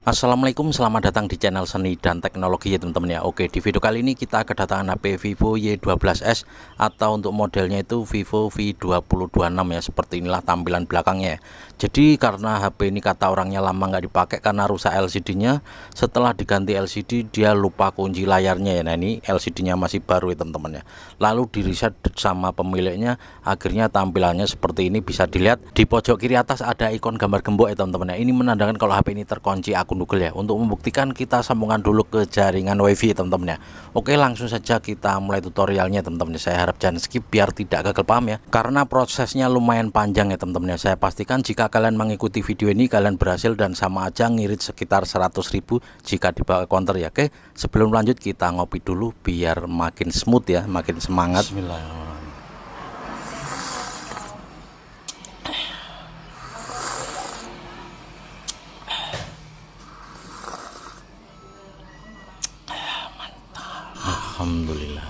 Assalamualaikum, selamat datang di channel Seni dan Teknologi ya teman-teman ya. Oke, di video kali ini kita kedatangan HP Vivo Y12s atau untuk modelnya itu Vivo V2026 ya. Seperti inilah tampilan belakangnya. Jadi karena HP ini kata orangnya lama nggak dipakai karena rusak LCD-nya. Setelah diganti LCD dia lupa kunci layarnya ya. Nah ini LCD-nya masih baru ya teman-teman ya. Lalu di reset sama pemiliknya, akhirnya tampilannya seperti ini. Bisa dilihat di pojok kiri atas ada ikon gambar gembok ya teman-teman ya. Ini menandakan kalau HP ini terkunci akun Google ya. Untuk membuktikan kita sambungkan dulu ke jaringan WiFi teman-teman ya. Oke, langsung saja kita mulai tutorialnya teman-teman. Saya harap jangan skip biar tidak gagal paham ya. Karena prosesnya lumayan panjang ya teman-teman ya. Saya pastikan jika kalian mengikuti video ini kalian berhasil dan sama aja ngirit sekitar 100.000 jika dibawa counter ya. Oke, sebelum lanjut kita ngopi dulu biar makin smooth ya, makin semangat. Bismillahirrahmanirrahim. Alhamdulillah.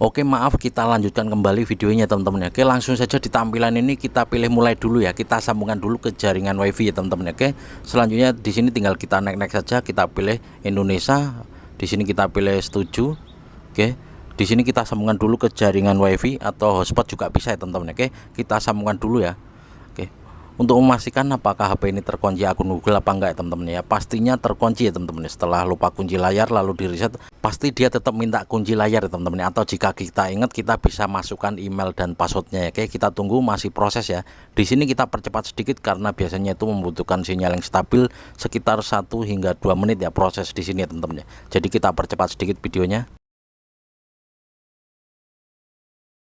Oke, maaf kita lanjutkan kembali videonya teman-teman ya. Oke, langsung saja di tampilan ini kita pilih mulai dulu ya. Kita sambungkan dulu ke jaringan WiFi ya teman-teman. Oke, selanjutnya di sini tinggal kita naik saja, kita pilih Indonesia. Di sini kita pilih setuju. Oke, di sini kita sambungkan dulu ke jaringan WiFi atau hotspot juga bisa ya teman-teman. Oke, kita sambungkan dulu ya. Oke, untuk memastikan apakah HP ini terkunci akun Google apa enggak ya teman-teman ya. Pastinya terkunci ya teman-teman. Setelah lupa kunci layar lalu di reset, pasti dia tetap minta kunci layar ya teman-teman. Atau jika kita ingat kita bisa masukkan email dan passwordnya ya. Oke, kita tunggu masih proses ya. Di sini kita percepat sedikit karena biasanya itu membutuhkan sinyal yang stabil sekitar 1 hingga 2 menit ya proses di sini ya teman-teman ya. Jadi kita percepat sedikit videonya.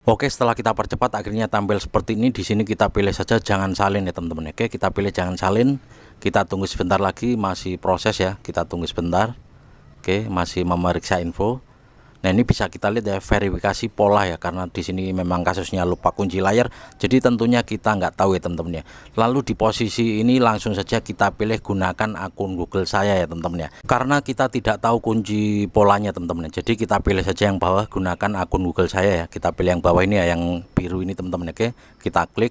Oke, setelah kita percepat akhirnya tampil seperti ini. Di sini kita pilih saja jangan salin ya teman-teman. Oke, kita pilih jangan salin. Kita tunggu sebentar lagi, masih proses ya. Kita tunggu sebentar. Oke, masih memeriksa info. Nah, ini bisa kita lihat ya verifikasi pola ya, karena di sini memang kasusnya lupa kunci layar. Jadi tentunya kita nggak tahu ya teman-teman ya. Lalu di posisi ini langsung saja kita pilih gunakan akun Google saya ya teman-teman ya. Karena kita tidak tahu kunci polanya teman-teman ya. Jadi kita pilih saja yang bawah gunakan akun Google saya ya. Kita pilih yang bawah ini ya, yang biru ini teman-teman. Oke, kita klik.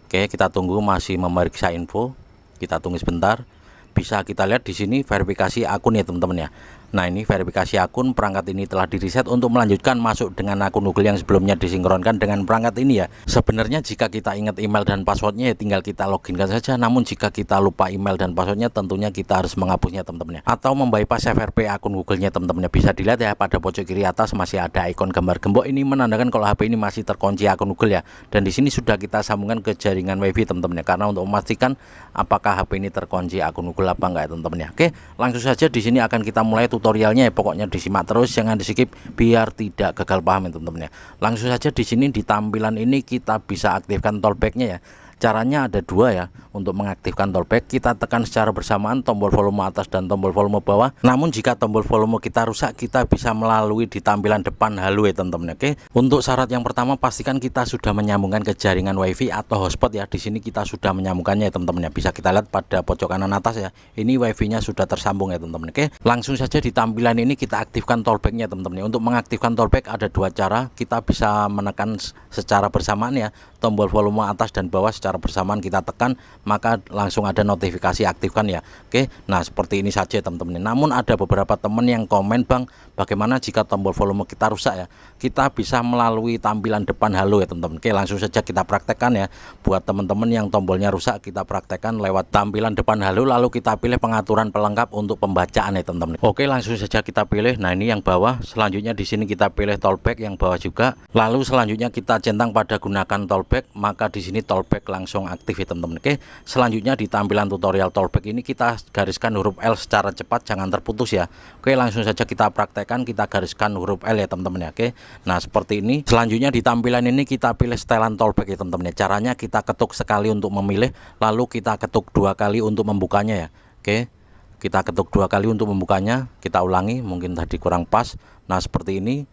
Oke, kita tunggu masih memeriksa info. Kita tunggu sebentar. Bisa kita lihat di sini verifikasi akun ya teman-teman ya. Nah, ini verifikasi akun, perangkat ini telah di reset untuk melanjutkan masuk dengan akun Google yang sebelumnya disinkronkan dengan perangkat ini ya. Sebenarnya jika kita ingat email dan passwordnya ya tinggal kita loginkan saja. Namun jika kita lupa email dan passwordnya tentunya kita harus menghapusnya teman-teman ya. Atau membypass FRP akun Google-nya teman-teman ya. Bisa dilihat ya pada pojok kiri atas masih ada ikon gambar gembok. Ini menandakan kalau HP ini masih terkunci akun Google ya. Dan di sini sudah kita sambungkan ke jaringan WiFi teman-teman ya. Karena untuk memastikan apakah HP ini terkunci akun Google apa enggak ya teman-teman ya. Oke, langsung saja di sini akan kita mulai tutorialnya ya. Pokoknya disimak terus, jangan di skip biar tidak gagal paham ya teman-teman ya. Langsung saja di sini di tampilan ini kita bisa aktifkan tollback-nya ya. Caranya ada dua ya. Untuk mengaktifkan tollback kita tekan secara bersamaan tombol volume atas dan tombol volume bawah. Namun jika tombol volume kita rusak kita bisa melalui di tampilan depan halo ya teman-teman. Oke, untuk syarat yang pertama pastikan kita sudah menyambungkan ke jaringan WiFi atau hotspot ya. Di sini kita sudah menyambungkannya ya teman-teman ya. Bisa kita lihat pada pojok kanan atas ya. Ini WiFi-nya sudah tersambung ya teman-teman. Oke, langsung saja di tampilan ini kita aktifkan tollback-nya teman-teman ya. Untuk mengaktifkan tollback ada dua cara. Kita bisa menekan secara bersamaan ya tombol volume atas dan bawah secara bersamaan kita tekan, maka langsung ada notifikasi aktifkan ya. Oke, nah seperti ini saja teman-teman. Namun ada beberapa teman yang komen, Bang, bagaimana jika tombol volume kita rusak ya? Kita bisa melalui tampilan depan halo ya teman-teman. Oke, langsung saja kita praktekkan ya. Buat teman-teman yang tombolnya rusak kita praktekkan lewat tampilan depan halo, lalu kita pilih pengaturan pelengkap untuk pembacaan ya teman-teman. Oke, langsung saja kita pilih. Nah, ini yang bawah. Selanjutnya di sini kita pilih tollback yang bawah juga. Lalu selanjutnya kita centang pada gunakan tollback, maka di sini tollback langsung aktif ya teman-teman. Oke, selanjutnya di tampilan tutorial tollback ini kita gariskan huruf L secara cepat, jangan terputus ya. Oke, langsung saja kita praktekkan, kita gariskan huruf L ya teman-teman ya. Oke, nah seperti ini. Selanjutnya di tampilan ini kita pilih setelan tollback ya teman-teman ya. Caranya kita ketuk sekali untuk memilih, lalu kita ketuk 2 kali untuk membukanya ya. Oke, kita ketuk 2 kali untuk membukanya. Kita ulangi, mungkin tadi kurang pas. Nah seperti ini.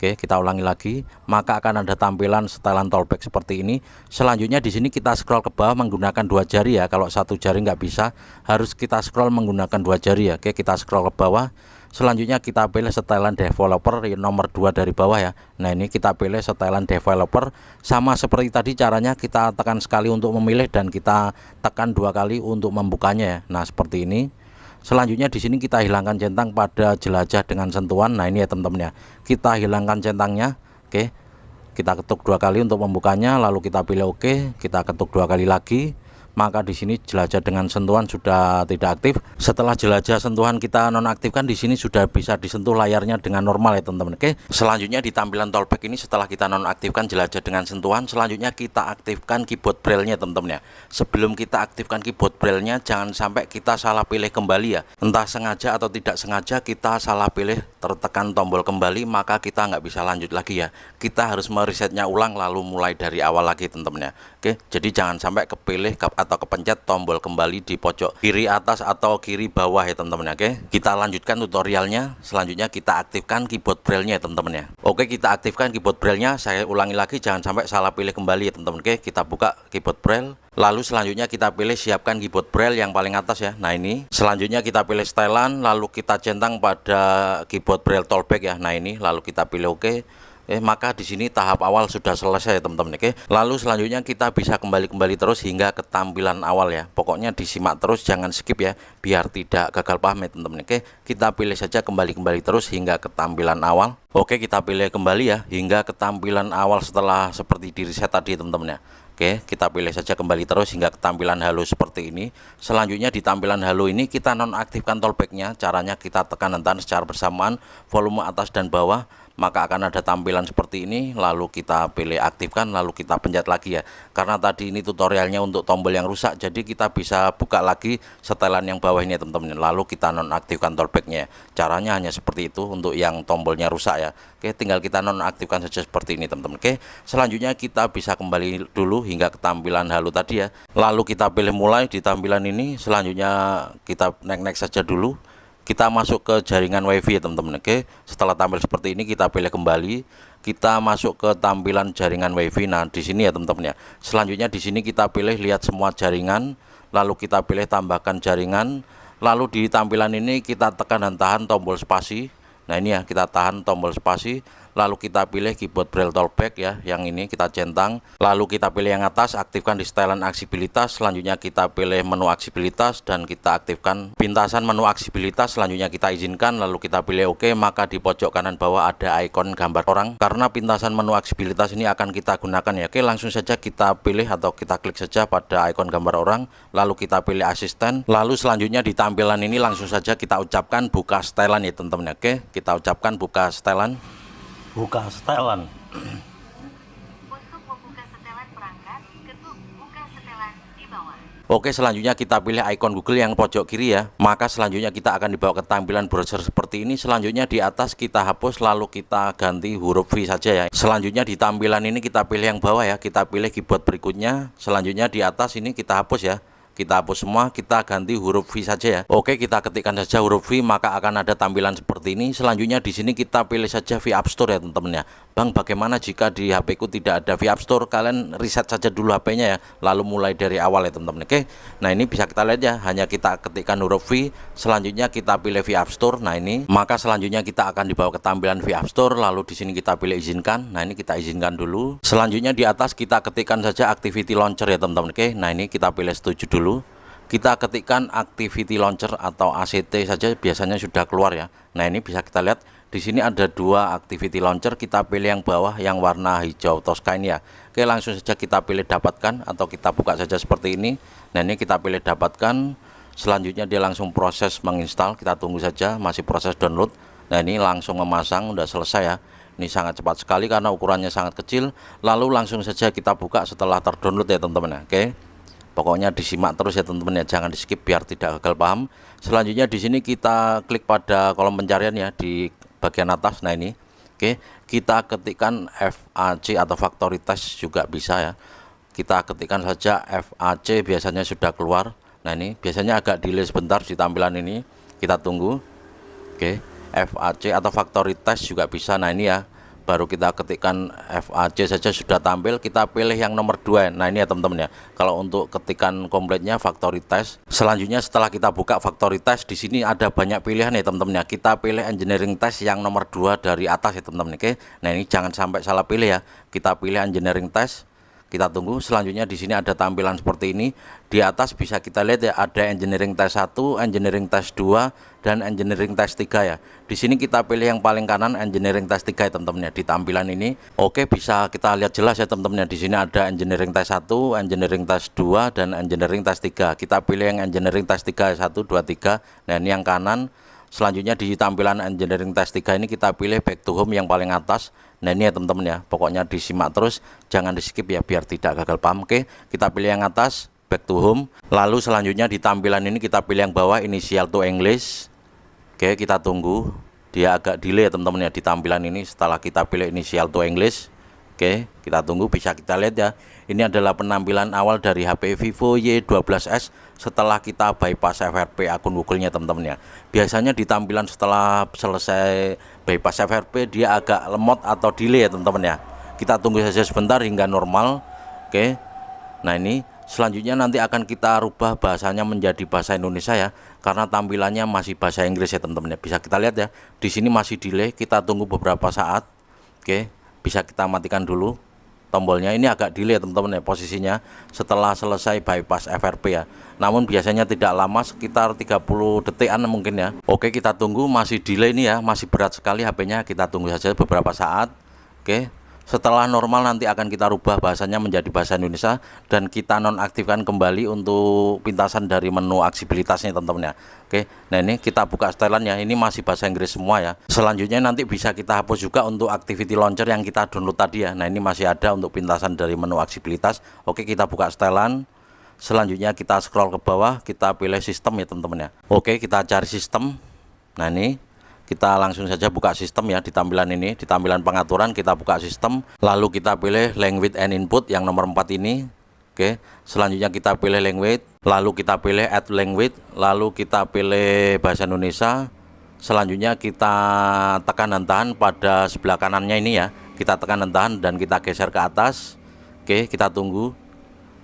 Oke, kita ulangi lagi, maka akan ada tampilan setelan tollback seperti ini. Selanjutnya di sini kita scroll ke bawah menggunakan 2 jari ya. Kalau 1 jari nggak bisa, harus kita scroll menggunakan 2 jari ya. Oke, kita scroll ke bawah. Selanjutnya kita pilih setelan developer nomor 2 dari bawah ya. Nah, ini kita pilih setelan developer. Sama seperti tadi caranya, kita tekan sekali untuk memilih dan kita tekan 2 kali untuk membukanya ya. Nah, seperti ini. Selanjutnya di sini kita hilangkan centang pada jelajah dengan sentuhan. Nah ini ya teman-teman ya, kita hilangkan centangnya. Oke, kita ketuk 2 kali untuk membukanya, lalu kita pilih oke, kita ketuk 2 kali lagi. Maka di sini jelajah dengan sentuhan sudah tidak aktif. Setelah jelajah sentuhan kita nonaktifkan, di sini sudah bisa disentuh layarnya dengan normal ya teman-teman. Oke, selanjutnya di tampilan tollback ini setelah kita nonaktifkan jelajah dengan sentuhan, selanjutnya kita aktifkan keyboard braille-nya teman-teman ya. Sebelum kita aktifkan keyboard braille-nya, jangan sampai kita salah pilih kembali ya. Entah sengaja atau tidak sengaja kita salah pilih tertekan tombol kembali, maka kita nggak bisa lanjut lagi ya. Kita harus meresetnya ulang lalu mulai dari awal lagi teman-teman ya. Oke, jadi jangan sampai kepilih atau kepencet tombol kembali di pojok kiri atas atau kiri bawah ya teman-teman. Oke, kita lanjutkan tutorialnya. Selanjutnya kita aktifkan keyboard braille-nya ya teman-teman ya. Oke, kita aktifkan keyboard braille-nya. Saya ulangi lagi, jangan sampai salah pilih kembali ya teman-teman. Oke, kita buka keyboard braille. Lalu selanjutnya kita pilih siapkan keyboard braille yang paling atas ya. Nah ini. Selanjutnya kita pilih setelan, lalu kita centang pada keyboard braille tollback ya. Nah ini, lalu kita pilih oke. Maka di sini tahap awal sudah selesai teman-teman. Oke, lalu selanjutnya kita bisa kembali terus hingga ke tampilan awal ya. Pokoknya disimak terus, jangan skip ya, biar tidak gagal paham ya teman-teman. Oke, kita pilih saja kembali terus hingga ke tampilan awal. Oke, kita pilih kembali ya hingga ke tampilan awal setelah seperti di reset tadi teman-teman ya. Oke, kita pilih saja kembali terus hingga ke tampilan halo seperti ini. Selanjutnya di tampilan halo ini kita nonaktifkan tollback-nya. Caranya kita tekan enter secara bersamaan volume atas dan bawah, maka akan ada tampilan seperti ini. Lalu kita pilih aktifkan, lalu kita pencet lagi ya. Karena tadi ini tutorialnya untuk tombol yang rusak, jadi kita bisa buka lagi setelan yang bawah ini ya teman-teman. Lalu kita nonaktifkan tollback-nya. Caranya hanya seperti itu untuk yang tombolnya rusak ya. Oke, tinggal kita nonaktifkan saja seperti ini teman-teman. Oke, selanjutnya kita bisa kembali dulu hingga ke tampilan halo tadi ya. Lalu kita pilih mulai di tampilan ini. Selanjutnya kita next saja dulu. Kita masuk ke jaringan wifi ya teman-teman. Oke, setelah tampil seperti ini kita pilih kembali, kita masuk ke tampilan jaringan wifi. Nah di sini ya teman-teman ya. Selanjutnya di sini kita pilih lihat semua jaringan, lalu kita pilih tambahkan jaringan. Lalu di tampilan ini kita tekan dan tahan tombol spasi. Nah ini ya, kita tahan tombol spasi, lalu kita pilih keyboard braille tollback ya, yang ini kita centang, lalu kita pilih yang atas, aktifkan di setelan aksibilitas. Selanjutnya kita pilih menu aksibilitas dan kita aktifkan pintasan menu aksibilitas. Selanjutnya kita izinkan, lalu kita pilih oke. Maka di pojok kanan bawah ada ikon gambar orang, karena pintasan menu aksibilitas ini akan kita gunakan ya. Oke, langsung saja kita pilih atau kita klik saja pada ikon gambar orang, lalu kita pilih asisten. Lalu selanjutnya di tampilan ini langsung saja kita ucapkan buka setelan ya teman-teman. Oke, kita ucapkan buka setelan. Buka setelan. Untuk membuka setelan perangkat, ketuk buka setelan di bawah. Oke, selanjutnya kita pilih ikon Google yang pojok kiri ya. Maka selanjutnya kita akan dibawa ke tampilan browser seperti ini. Selanjutnya di atas kita hapus, lalu kita ganti huruf V saja ya. Selanjutnya di tampilan ini kita pilih yang bawah ya, kita pilih keyboard berikutnya. Selanjutnya di atas ini kita hapus ya. Kita hapus semua, kita ganti huruf V saja ya. Oke, kita ketikkan saja huruf V, maka akan ada tampilan seperti ini. Selanjutnya di sini kita pilih saja V App Store ya teman-teman ya. Bang, bagaimana jika di HP ku tidak ada V App Store? Kalian reset saja dulu HP-nya ya, lalu mulai dari awal ya teman-teman. Oke, nah ini bisa kita lihat ya, hanya kita ketikkan huruf V, selanjutnya kita pilih V App Store. Nah ini, maka selanjutnya kita akan dibawa ke tampilan V App Store, lalu di sini kita pilih izinkan. Nah ini kita izinkan dulu. Selanjutnya di atas kita ketikkan saja Activity Launcher ya teman-teman. Oke, nah ini kita pilih setuju dulu. Kita ketikkan Activity Launcher atau ACT saja, biasanya sudah keluar ya. Nah ini bisa kita lihat di sini ada dua Activity Launcher. Kita pilih yang bawah yang warna hijau Tosca ini ya. Oke, langsung saja kita pilih dapatkan atau kita buka saja seperti ini. Nah ini kita pilih dapatkan. Selanjutnya dia langsung proses menginstal. Kita tunggu saja, masih proses download. Nah ini langsung memasang, udah selesai ya. Ini sangat cepat sekali karena ukurannya sangat kecil. Lalu langsung saja kita buka setelah terdownload ya teman-teman. Oke, pokoknya disimak terus ya teman-teman ya, jangan di skip biar tidak gagal paham. Selanjutnya di sini kita klik pada kolom pencarian ya di bagian atas. Nah ini, oke, kita ketikkan FAC atau factory test juga bisa ya. Kita ketikkan saja FAC, biasanya sudah keluar. Nah ini biasanya agak delay sebentar di tampilan ini, kita tunggu. Oke, FAC atau factory test juga bisa. Nah ini ya, baru kita ketikkan FAC saja sudah tampil. Kita pilih yang nomor 2. Nah ini ya teman-teman ya, kalau untuk ketikan kompletnya factory test. Selanjutnya setelah kita buka factory test, di sini ada banyak pilihan ya teman-teman ya. Kita pilih engineering test yang nomor 2 dari atas ya teman-teman. Oke, nah ini jangan sampai salah pilih ya. Kita pilih engineering test, Kita tunggu. Selanjutnya di sini ada tampilan seperti ini. Di atas bisa kita lihat ya, ada engineering test 1, engineering test 2, dan engineering test 3 ya. Di sini kita pilih yang paling kanan, engineering test 3 ya teman-teman ya, di tampilan ini. Oke, bisa kita lihat jelas ya teman-teman ya. Di sini ada engineering test 1, engineering test 2, dan engineering test 3. Kita pilih yang engineering test 3 1 2 3. Nah, ini yang kanan. Selanjutnya di tampilan engineering test 3 ini kita pilih back to home yang paling atas. Nah, ini ya teman-teman ya, pokoknya disimak terus, jangan di skip ya biar tidak gagal paham. Oke, kita pilih yang atas, back to home. Lalu selanjutnya di tampilan ini kita pilih yang bawah, initial to English. Oke, kita tunggu, dia agak delay ya teman-teman ya di tampilan ini setelah kita pilih initial to English. Oke, kita tunggu, bisa kita lihat ya. Ini adalah penampilan awal dari HP Vivo Y12s setelah kita bypass FRP akun Google-nya teman-teman ya. Biasanya di tampilan setelah selesai bypass FRP dia agak lemot atau delay ya teman-teman ya. Kita tunggu saja sebentar hingga normal. Oke. Nah, ini selanjutnya nanti akan kita rubah bahasanya menjadi bahasa Indonesia ya, karena tampilannya masih bahasa Inggris ya teman-teman ya. Bisa kita lihat ya, di sini masih delay, kita tunggu beberapa saat. Oke, bisa kita matikan dulu tombolnya. Ini agak delay teman-teman ya posisinya setelah selesai bypass FRP ya, namun biasanya tidak lama, sekitar 30 detikan mungkin ya. Oke, kita tunggu, masih delay ini ya, masih berat sekali HP-nya. Kita tunggu saja beberapa saat. Oke, setelah normal nanti akan kita rubah bahasanya menjadi bahasa Indonesia dan kita nonaktifkan kembali untuk pintasan dari menu aksibilitasnya teman-teman ya. Oke, nah ini kita buka setelan ya, ini masih bahasa Inggris semua ya. Selanjutnya nanti bisa kita hapus juga untuk activity launcher yang kita download tadi ya. Nah, ini masih ada untuk pintasan dari menu aksibilitas. Oke, kita buka setelan. Selanjutnya kita scroll ke bawah, kita pilih sistem ya teman-teman ya. Oke, kita cari sistem. Nah, ini kita langsung saja buka sistem ya di tampilan ini. Di tampilan pengaturan kita buka sistem, lalu kita pilih language and input yang nomor 4 ini. Oke, selanjutnya kita pilih language, lalu kita pilih add language, lalu kita pilih bahasa Indonesia. Selanjutnya kita tekan dan tahan pada sebelah kanannya ini ya. Kita tekan dan tahan dan kita geser ke atas. Oke, kita tunggu,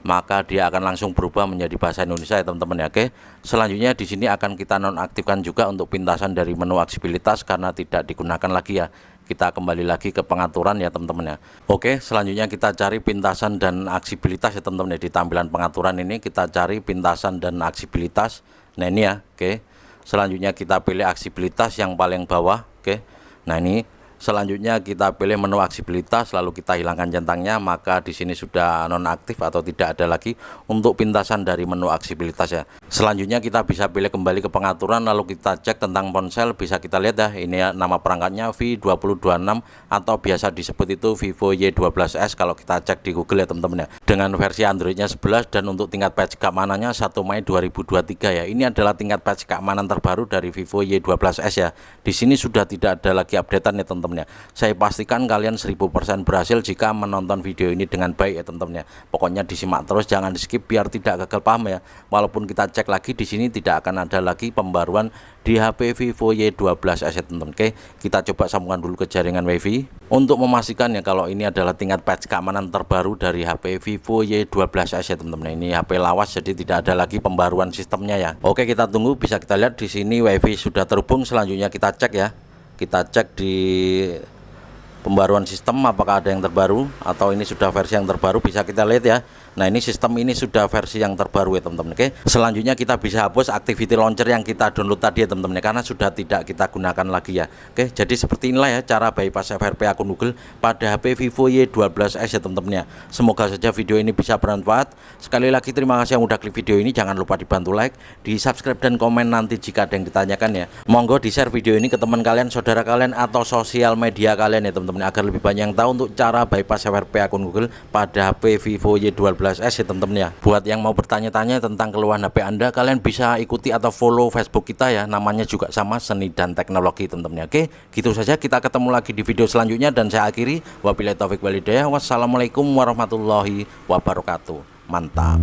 maka dia akan langsung berubah menjadi bahasa Indonesia ya teman-teman ya. Oke, selanjutnya di sini akan kita nonaktifkan juga untuk pintasan dari menu aksibilitas karena tidak digunakan lagi ya. Kita kembali lagi ke pengaturan ya teman-teman ya. Oke, selanjutnya kita cari pintasan dan aksibilitas ya teman-teman ya. Di tampilan pengaturan ini kita cari pintasan dan aksibilitas. Nah, ini ya. Oke, selanjutnya kita pilih aksibilitas yang paling bawah. Oke, nah ini selanjutnya kita pilih menu aksibilitas, lalu kita hilangkan centangnya, maka di sini sudah nonaktif atau tidak ada lagi untuk pintasan dari menu aksibilitas ya. Selanjutnya kita bisa pilih kembali ke pengaturan, lalu kita cek tentang ponsel. Bisa kita lihat ya, ini ya, nama perangkatnya V2026 atau biasa disebut itu Vivo Y12s kalau kita cek di Google ya teman-teman ya. Dengan versi Androidnya 11 dan untuk tingkat patch keamanannya 1 Mei 2023 ya. Ini adalah tingkat patch keamanan terbaru dari Vivo Y12s ya. Di sini sudah tidak ada lagi updatean ya teman-teman. Saya pastikan kalian 1000% berhasil jika menonton video ini dengan baik ya teman-teman ya. Pokoknya disimak terus, jangan di skip biar tidak gagal paham ya. Walaupun kita cek lagi di sini tidak akan ada lagi pembaruan di HP Vivo Y12s ya teman-teman. Oke, kita coba sambungkan dulu ke jaringan WiFi untuk memastikan ya kalau ini adalah tingkat patch keamanan terbaru dari HP Vivo Y12s ya teman-teman. Ini HP lawas jadi tidak ada lagi pembaruan sistemnya ya. Oke, kita tunggu, bisa kita lihat di sini WiFi sudah terhubung. Selanjutnya kita cek ya. Kita cek di pembaruan sistem apakah ada yang terbaru atau ini sudah versi yang terbaru. Bisa kita lihat ya. Nah, ini sistem ini sudah versi yang terbaru ya teman-teman. Oke, selanjutnya kita bisa hapus activity launcher yang kita download tadi ya teman-teman, karena sudah tidak kita gunakan lagi ya. Oke, jadi seperti inilah ya cara bypass FRP akun Google pada HP Vivo Y12s ya teman-teman ya. Semoga saja video ini bisa bermanfaat. Sekali lagi terima kasih yang udah klik video ini. Jangan lupa dibantu like, di subscribe dan komen nanti jika ada yang ditanyakan ya. Monggo di share video ini ke teman kalian, saudara kalian atau sosial media kalian ya teman-teman, agar lebih banyak yang tahu untuk cara bypass FRP akun Google pada HP Vivo Y12s ya teman-teman ya. Buat yang mau bertanya-tanya tentang keluhan HP Anda, kalian bisa ikuti atau follow Facebook kita ya, namanya juga sama, Seni dan Teknologi teman-teman ya. Oke, gitu saja, kita ketemu lagi di video selanjutnya dan saya akhiri wabillahi taufik walhidayah. Wassalamualaikum warahmatullahi wabarakatuh. Mantap.